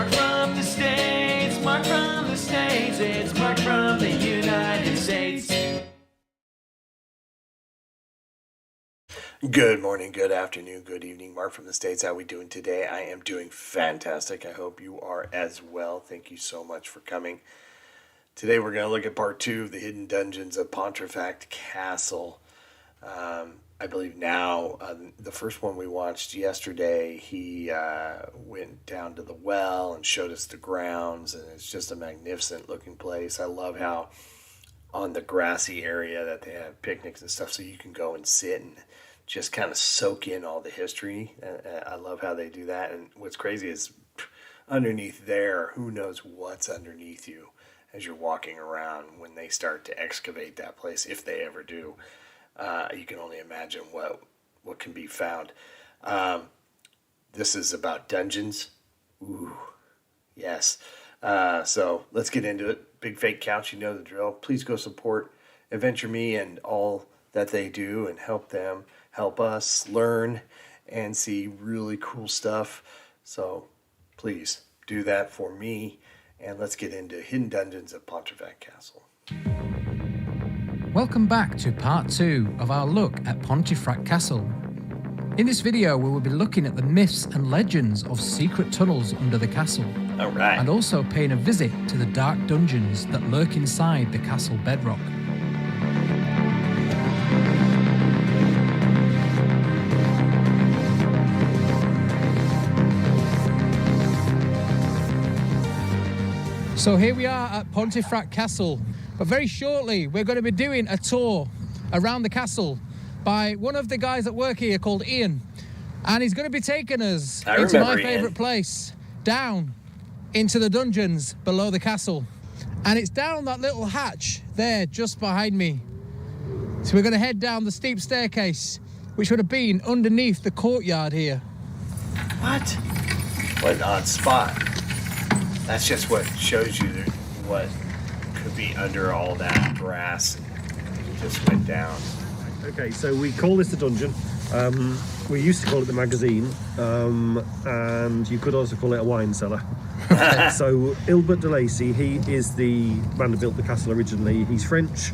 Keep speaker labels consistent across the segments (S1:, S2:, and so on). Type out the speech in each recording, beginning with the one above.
S1: Mark from the States, Mark from the States, it's Mark from the United States.
S2: Good morning, good afternoon, good evening. Mark from the States. How we doing today? I am doing fantastic. I hope you are as well. Thank you so much for coming. Today we're going to look at part 2 of the hidden dungeons of Pontefract Castle. I believe now, the first one we watched yesterday, he went down to the well and showed us the grounds, and it's just a magnificent looking place. I love how on the grassy area that they have picnics and stuff so you can go and sit and just kind of soak in all the history. I love how they do that. And what's crazy is underneath there, who knows what's underneath you as you're walking around when they start to excavate that place, if they ever do. You can only imagine what can be found. This is about dungeons. Ooh, yes. So let's get into it. Big Fake Couch, you know the drill. Please go support Ventura Me and all that they do and help us learn and see really cool stuff. So please do that for me, and let's get into Hidden Dungeons of Pontefract Castle.
S3: Welcome back to part 2 of our look at Pontefract Castle. In this video we will be looking at the myths and legends of secret tunnels under the castle.
S2: All right.
S3: And also paying a visit to the dark dungeons that lurk inside the castle bedrock. So here we are at Pontefract Castle, but very shortly we're going to be doing a tour around the castle by one of the guys that work here called Ian, and he's going to be taking us into my favourite place, down into the dungeons below the castle, and it's down that little hatch there just behind me. So we're going to head down the steep staircase, which would have been underneath the courtyard here.
S2: What an odd spot. That's just what shows you what could be under all that grass. It just went down.
S4: Okay, so we call this the dungeon. We used to call it the magazine, and you could also call it a wine cellar. So Ilbert de Lacy, he is the man that built the castle originally. He's French.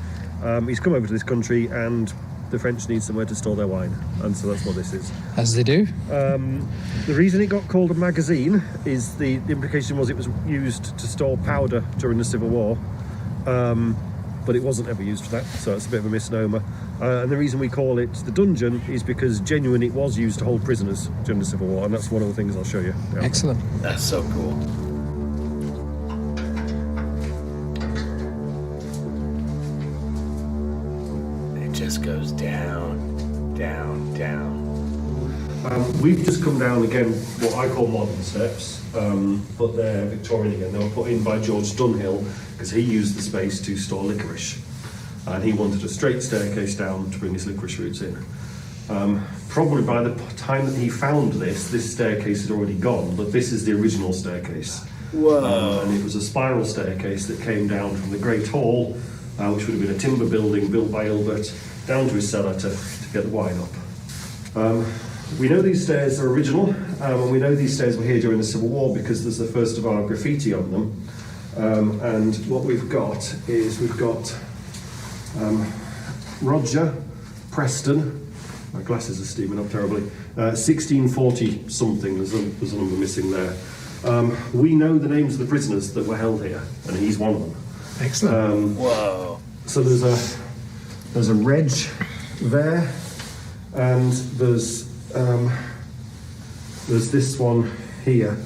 S4: He's come over to this country, and the French need somewhere to store their wine, and so that's what this is.
S3: As they do.
S4: The reason it got called a magazine is the implication was it was used to store powder during the Civil War, but it wasn't ever used for that, so it's a bit of a misnomer. And the reason we call it the dungeon is because genuinely it was used to hold prisoners during the Civil War, and that's one of the things I'll show you. Yeah.
S3: Excellent.
S2: That's so cool. Just goes down, down, down.
S4: We've just come down again what I call modern steps, but they're Victorian again. They were put in by George Dunhill because he used the space to store licorice, and he wanted a straight staircase down to bring his licorice roots in. Probably by the time that he found this staircase had already gone, but this is the original staircase.
S2: Whoa.
S4: And it was a spiral staircase that came down from the Great Hall, which would have been a timber building built by Ilbert, down to his cellar to get the wine up. We know these stairs are original, and we know these stairs were here during the Civil War because there's the first of our graffiti on them. And what we've got is Roger Preston. My glasses are steaming up terribly. 1640 something. There's a number missing there. We know the names of the prisoners that were held here, and he's one of them.
S3: Excellent.
S2: Whoa.
S4: So there's a reg there, and there's this one here.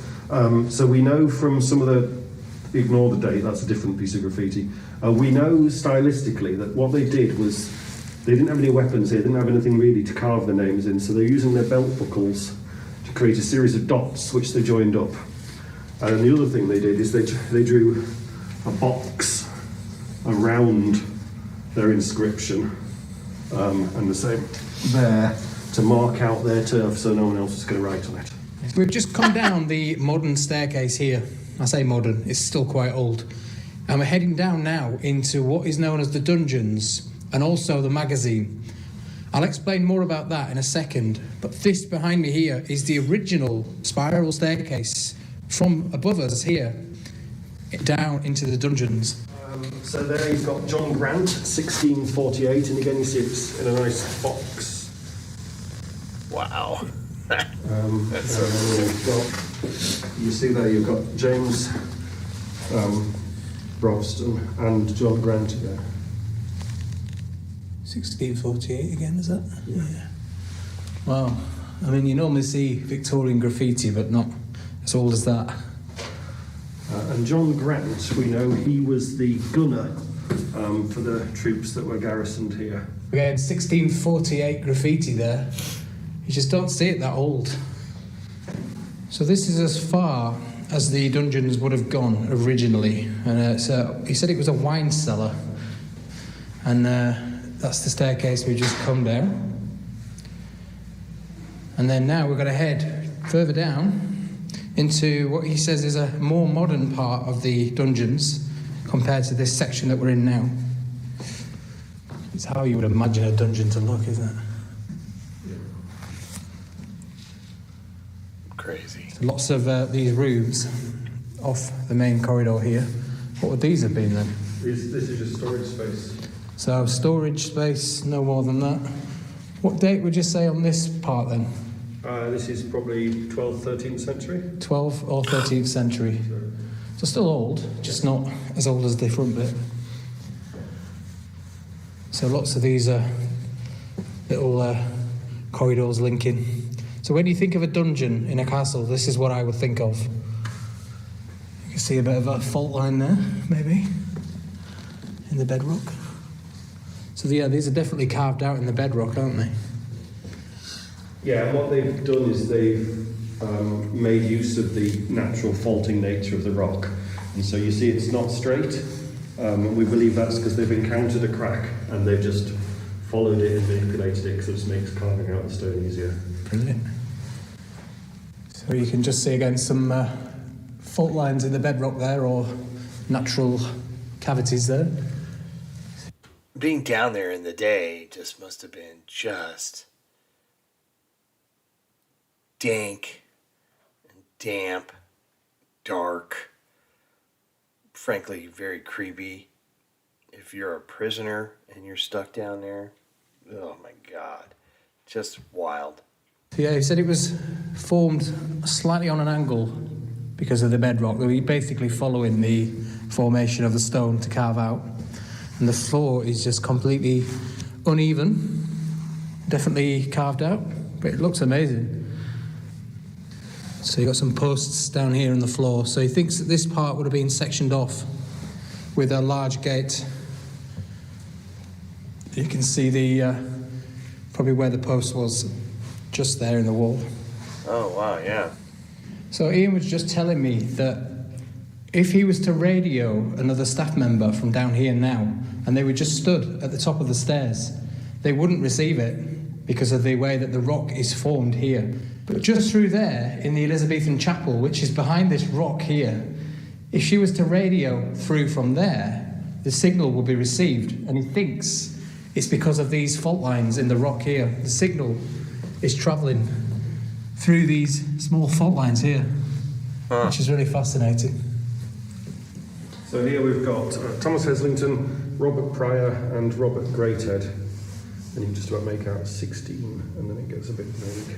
S4: So we know from some of the, ignore the date, that's a different piece of graffiti. We know stylistically that what they did was they didn't have any weapons here, they didn't have anything really to carve their names in, so they're using their belt buckles to create a series of dots which they joined up. And the other thing they did is they drew a box around their inscription, and the same there to mark out their turf so no one else is going to write on it.
S3: We've just come down the modern staircase here. I say modern, it's still quite old. And we're heading down now into what is known as the dungeons and also the magazine. I'll explain more about that in a second, but this behind me here is the original spiral staircase from above us here down into the dungeons.
S4: So there you've got John Grant, 1648, and again you see it's in a nice box.
S2: Wow.
S4: That's so cool. You see there you've got James Ralston and John Grant there.
S3: 1648 again, is that?
S4: Yeah.
S3: Wow. I mean, you normally see Victorian graffiti, but not as old as that.
S4: And John Grant, we know he was the gunner for the troops that were garrisoned here.
S3: Again, 1648 graffiti there. You just don't see it that old. So this is as far as the dungeons would have gone originally. And so he said it was a wine cellar. And that's the staircase we just come down. And then now we're going to head further down into what he says is a more modern part of the dungeons compared to this section that we're in now. It's how you would imagine a dungeon to look, isn't it?
S4: Yeah.
S2: Crazy.
S3: Lots of these rooms off the main corridor here. What would these have been then?
S4: This is just storage space.
S3: So storage space, no more than that. What date would you say on this part then?
S4: This is probably 12th, 13th century.
S3: 12th or 13th century. So still old, just not as old as the front bit. So lots of these little corridors linking. So when you think of a dungeon in a castle, this is what I would think of. You can see a bit of a fault line there, maybe, in the bedrock. So yeah, these are definitely carved out in the bedrock, aren't they?
S4: Yeah, and what they've done is they've made use of the natural faulting nature of the rock. And so you see it's not straight. We believe that's because they've encountered a crack and they've just followed it and manipulated it because it just makes carving out the stone easier.
S3: Brilliant. So you can just see again some fault lines in the bedrock there, or natural cavities there.
S2: Being down there in the day just must have been just dank and damp, dark, frankly, very creepy. If you're a prisoner and you're stuck down there, oh my God, just wild.
S3: Yeah, he said it was formed slightly on an angle because of the bedrock. They were basically following the formation of the stone to carve out. And the floor is just completely uneven, definitely carved out, but it looks amazing. So you've got some posts down here on the floor. So he thinks that this part would have been sectioned off with a large gate. You can see the probably where the post was, just there in the wall.
S2: Oh, wow, yeah.
S3: So Ian was just telling me that if he was to radio another staff member from down here now, and they were just stood at the top of the stairs, they wouldn't receive it because of the way that the rock is formed here. But just through there, in the Elizabethan chapel, which is behind this rock here, if she was to radio through from there, the signal will be received. And he thinks it's because of these fault lines in the rock here. The signal is travelling through these small fault lines here, which is really fascinating.
S4: So here we've got Thomas Heslington, Robert Pryor and Robert Greathead. And you can just about make out 16, and then it gets a bit vague.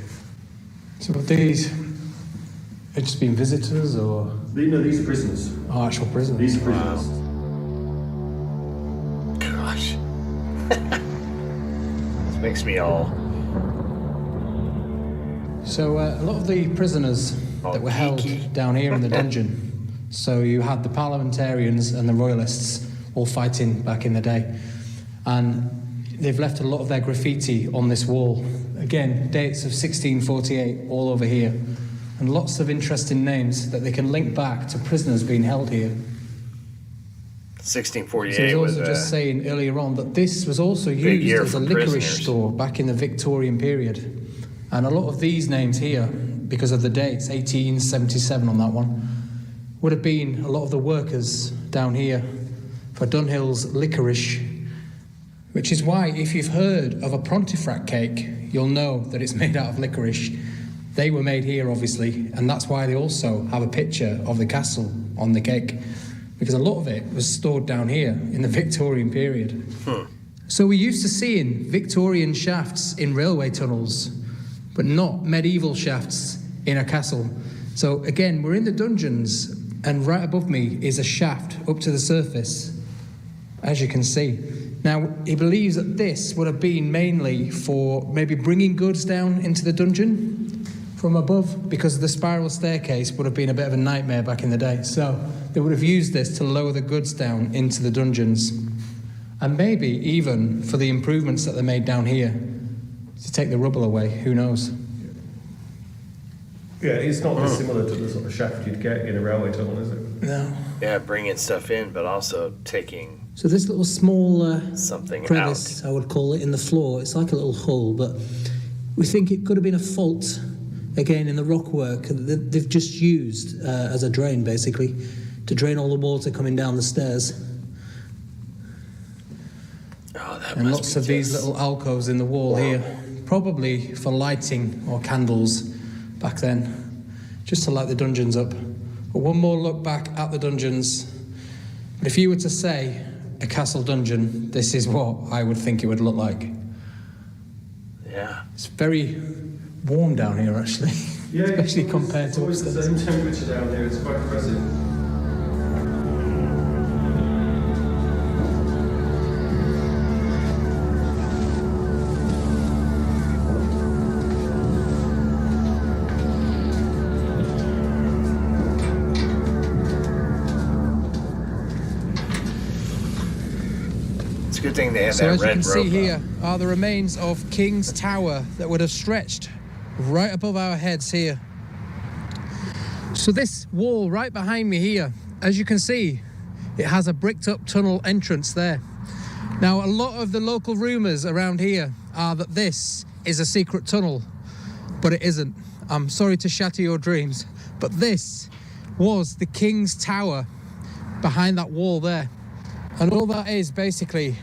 S3: So what these have just been visitors or?
S4: No, these are prisoners.
S3: Oh, actual prisoners.
S4: These are prisoners.
S2: Gosh. This makes me all...
S3: So a lot of the prisoners that were held down here in the dungeon, so you had the parliamentarians and the royalists all fighting back in the day, and they've left a lot of their graffiti on this wall. Again, dates of 1648 all over here, and lots of interesting names that they can link back to prisoners being held here.
S2: 1648
S3: So he was
S2: was
S3: also just saying earlier on that this was also used as a licorice
S2: prisoners.
S3: store back in the Victorian period. And a lot of these names here, because of the dates, 1877 on that one, would have been a lot of the workers down here for Dunhill's licorice, which is why if you've heard of a Pontefract cake, you'll know that it's made out of licorice. They were made here, obviously, and that's why they also have a picture of the castle on the cake, because a lot of it was stored down here in the Victorian period. So we're used to seeing Victorian shafts in railway tunnels, but not medieval shafts in a castle. So again, we're in the dungeons, and right above me is a shaft up to the surface, as you can see. Now, he believes that this would have been mainly for maybe bringing goods down into the dungeon from above, because the spiral staircase would have been a bit of a nightmare back in the day. So they would have used this to lower the goods down into the dungeons. And maybe even for the improvements that they made down here, to take the rubble away, who knows?
S4: Yeah, it's not dissimilar to the sort of shaft you'd get in a railway tunnel, is it?
S3: No.
S2: Yeah, bringing stuff in, but also taking
S5: So this little small
S2: something
S5: crevice,
S2: out.
S5: I would call it, in the floor, it's like a little hole, but we think it could have been a fault, again, in the rock work that they've just used as a drain, basically, to drain all the water coming down the stairs.
S2: Oh, that
S3: And
S2: must
S3: lots
S2: be
S3: of these
S2: just-
S3: little alcoves in the wall here, probably for lighting or candles back then, just to light the dungeons up. But one more look back at the dungeons. But if you were to say a castle dungeon, this is what I would think it would look like.
S2: Yeah.
S3: It's very warm down here, actually, especially compared to
S4: it's
S3: upstairs.
S4: the same temperature down here. It's quite impressive.
S2: It's a good thing they have
S3: So
S2: that
S3: as you
S2: red
S3: can see
S2: rope
S3: here
S2: up.
S3: are the remains of King's Tower that would have stretched right above our heads here. So this wall right behind me here, as you can see, it has a bricked up tunnel entrance there. Now, a lot of the local rumours around here are that this is a secret tunnel, but it isn't. I'm sorry to shatter your dreams, but this was the King's Tower behind that wall there. And all that is basically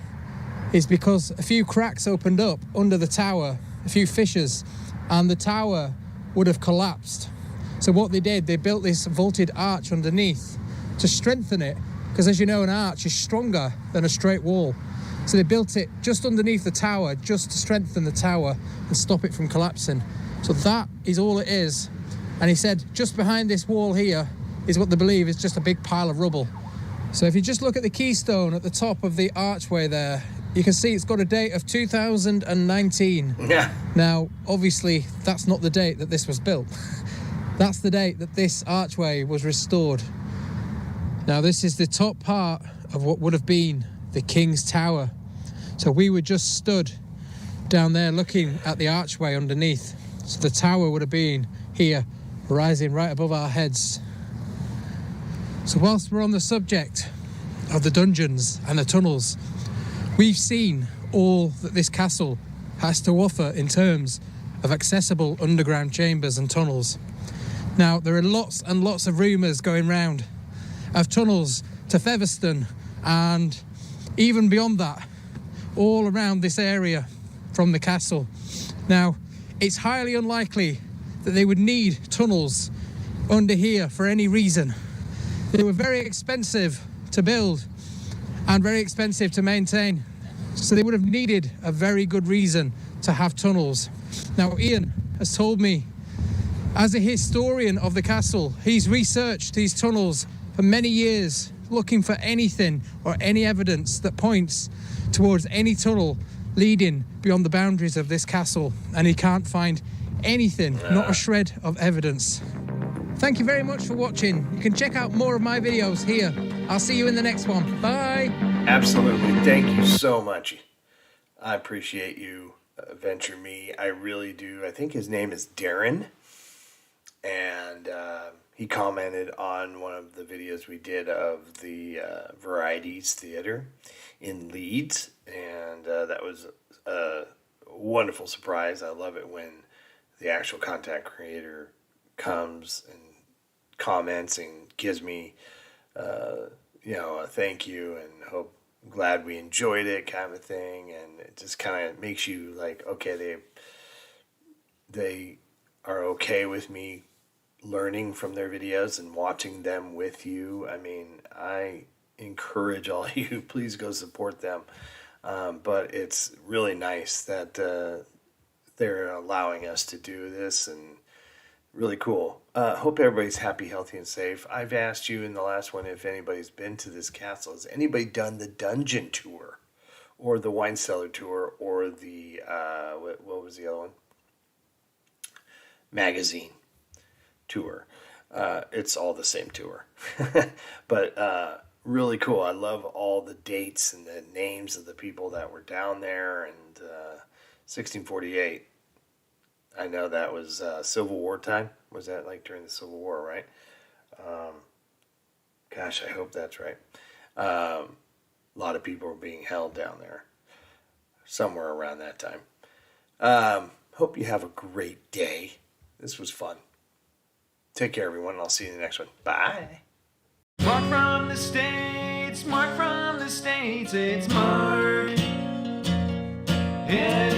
S3: is because a few cracks opened up under the tower, a few fissures, and the tower would have collapsed. So what they did, they built this vaulted arch underneath to strengthen it, because as you know, an arch is stronger than a straight wall. So they built it just underneath the tower, just to strengthen the tower and stop it from collapsing. So that is all it is. And he said just behind this wall here is what they believe is just a big pile of rubble. So if you just look at the keystone at the top of the archway there, you can see it's got a date of 2019.
S2: Yeah.
S3: Now, obviously, that's not the date that this was built. That's the date that this archway was restored. Now, this is the top part of what would have been the King's Tower. So we were just stood down there looking at the archway underneath. So the tower would have been here, rising right above our heads. So whilst we're on the subject of the dungeons and the tunnels, we've seen all that this castle has to offer in terms of accessible underground chambers and tunnels. Now, there are lots and lots of rumours going round of tunnels to Featherstone and even beyond that, all around this area from the castle. Now, it's highly unlikely that they would need tunnels under here for any reason. They were very expensive to build and very expensive to maintain. So they would have needed a very good reason to have tunnels. Now, Ian has told me, as a historian of the castle, he's researched these tunnels for many years, looking for anything or any evidence that points towards any tunnel leading beyond the boundaries of this castle, and he can't find anything, not a shred of evidence. Thank you very much for watching. You can check out more of my videos here. I'll see you in the next one. Bye.
S2: Absolutely. Thank you so much. I appreciate you, Venture Me. I really do. I think his name is Darren. And he commented on one of the videos we did of the Varieties Theater in Leeds. And that was a wonderful surprise. I love it when the actual content creator comes and comments and gives me, a thank you and glad we enjoyed it kind of thing. And it just kind of makes you like, okay, they are okay with me learning from their videos and watching them with you. I mean, I encourage all of you, please go support them. But it's really nice that they're allowing us to do this, and really cool. Hope everybody's happy, healthy, and safe. I've asked you in the last one if anybody's been to this castle. Has anybody done the dungeon tour, or the wine cellar tour, or the what was the other one? Magazine tour. It's all the same tour, but really cool. I love all the dates and the names of the people that were down there. And 1648. I know that was Civil War time. Was that like during the Civil War, right? Gosh, I hope that's right. A lot of people were being held down there somewhere around that time. Hope you have a great day. This was fun. Take care, everyone, and I'll see you in the next one. Bye.
S1: Mark from the States, Mark from the States, it's Mark. Yeah.